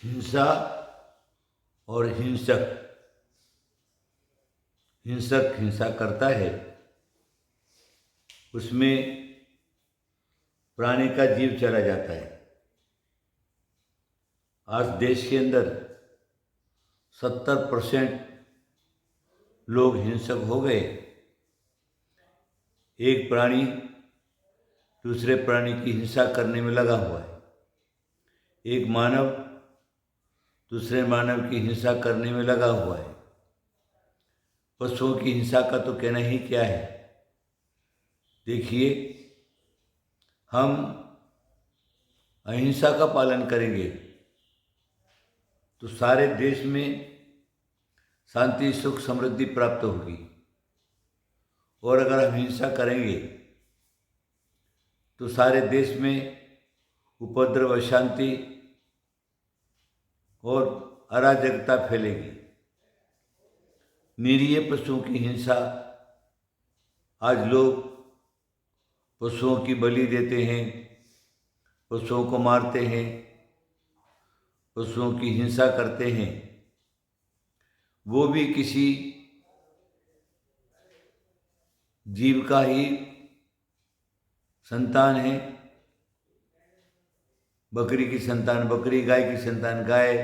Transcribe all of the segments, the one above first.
हिंसा और हिंसक। हिंसक हिंसा करता है, उसमें प्राणी का जीव चला जाता है। आज देश के अंदर 70% लोग हिंसक हो गए। एक प्राणी दूसरे प्राणी की हिंसा करने में लगा हुआ है। एक मानव दूसरे मानव की हिंसा करने में लगा हुआ है। पशुओं की हिंसा का तो कहना ही क्या है। देखिए, हम अहिंसा का पालन करेंगे तो सारे देश में शांति, सुख, समृद्धि प्राप्त होगी। और अगर हम हिंसा करेंगे तो सारे देश में उपद्रव, अशांति और अराजकता फैलेगी। निरीह पशुओं की हिंसा, आज लोग पशुओं की बलि देते हैं, पशुओं को मारते हैं, पशुओं की हिंसा करते हैं। वो भी किसी जीव का ही संतान है। बकरी की संतान बकरी, गाय की संतान गाय,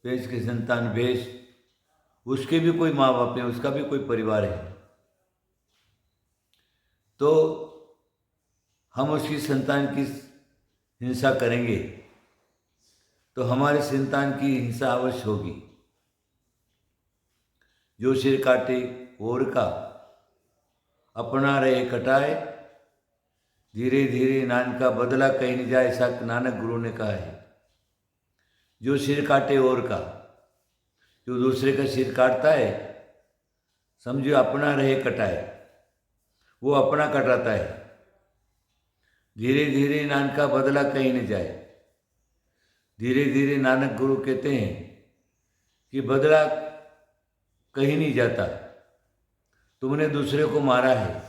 भैंस की संतान भैंस। उसके भी कोई माँ बाप है, उसका भी कोई परिवार है। तो हम उसकी संतान की हिंसा करेंगे तो हमारी संतान की हिंसा अवश्य होगी। जो सिर काटे और का, अपना रहे कटाए, धीरे धीरे नानका बदला कहीं नहीं जाए, ऐसा नानक गुरु ने कहा है। जो सिर काटे और का, जो दूसरे का सिर काटता है, समझो अपना रहे कटाए, वो अपना कटाता है। धीरे धीरे नानका बदला कहीं नहीं जाए। धीरे धीरे नानक गुरु कहते हैं कि बदला कहीं नहीं जाता। तुमने दूसरे को मारा है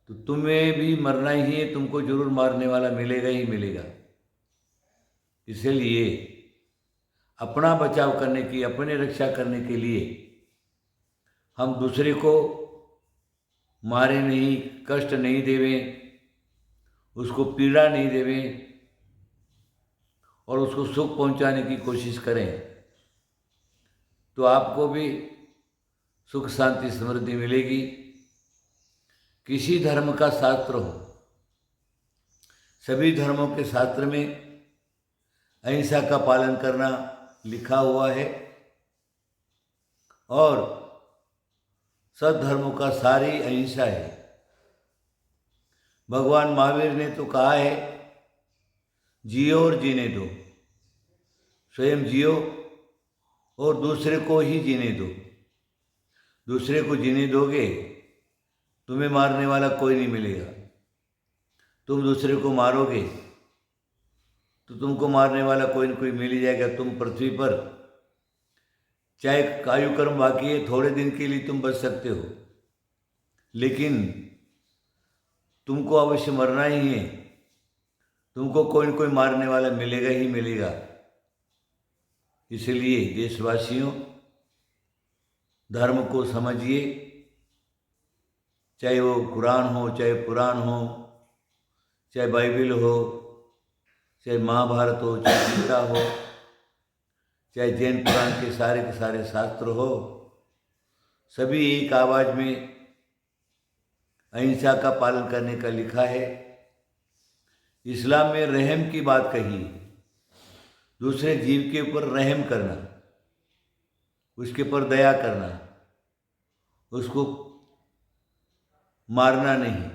तो तुम्हें भी मरना ही है, तुमको जरूर मारने वाला मिलेगा ही मिलेगा। इसलिए अपना बचाव करने की, अपने रक्षा करने के लिए हम दूसरे को मारे नहीं, कष्ट नहीं देवें, उसको पीड़ा नहीं देवें और उसको सुख पहुंचाने की कोशिश करें, तो आपको भी सुख, शांति, समृद्धि मिलेगी। किसी धर्म का शास्त्र हो, सभी धर्मों के शास्त्र में अहिंसा का पालन करना लिखा हुआ है। और सब धर्मों का सारी अहिंसा है। भगवान महावीर ने तो कहा है, जियो और जीने दो। स्वयं जियो और दूसरे को ही जीने दो। दूसरे को जीने दोगे, तुम्हें मारने वाला कोई नहीं मिलेगा। तुम दूसरे को मारोगे तो तुमको मारने वाला कोई न कोई मिल ही जाएगा। तुम पृथ्वी पर चाहे आयु कर्म बाकी है, थोड़े दिन के लिए तुम बच सकते हो, लेकिन तुमको अवश्य मरना ही है। तुमको कोई न कोई मारने वाला मिलेगा ही मिलेगा। इसलिए देशवासियों, धर्म को समझिए। चाहे वो कुरान हो, चाहे पुराण हो, चाहे बाइबल हो, चाहे महाभारत हो, चाहे गीता हो, चाहे जैन पुराण के सारे शास्त्र हो, सभी एक आवाज में अहिंसा का पालन करने का लिखा है। इस्लाम में रहम की बात कही है। दूसरे जीव के ऊपर रहम करना, उसके ऊपर दया करना, उसको मारना नहीं।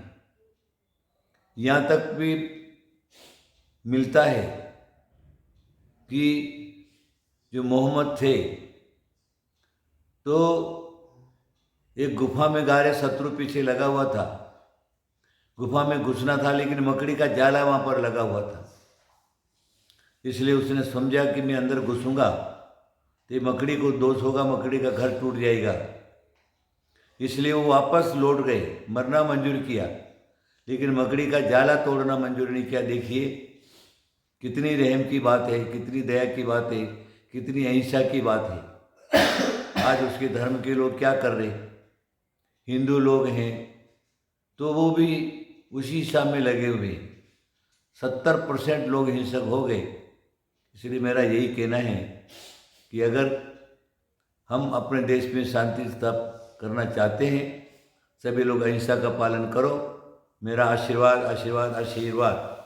यहाँ तक भी मिलता है कि जो मोहम्मद थे तो एक गुफा में गारे शत्रु पीछे लगा हुआ था। गुफा में घुसना था, लेकिन मकड़ी का जाला वहाँ पर लगा हुआ था। इसलिए उसने समझा कि मैं अंदर घुसूंगा तो ये मकड़ी को दोष होगा, मकड़ी का घर टूट जाएगा। इसलिए वो वापस लौट गए। मरना मंजूर किया, लेकिन मकड़ी का जाला तोड़ना मंजूर नहीं किया। देखिए, कितनी रहम की बात है, कितनी दया की बात है, कितनी अहिंसा की बात है। आज उसके धर्म के लोग क्या कर रहे? हिंदू लोग हैं तो वो भी उसी हिसाब में लगे हुए हैं। 70% लोग हिंसक हो गए। इसलिए मेरा यही कहना है कि अगर हम अपने देश में शांति स्थापित करना चाहते हैं, सभी लोग अहिंसा का पालन करो। मेरा आशीर्वाद आशीर्वाद आशीर्वाद।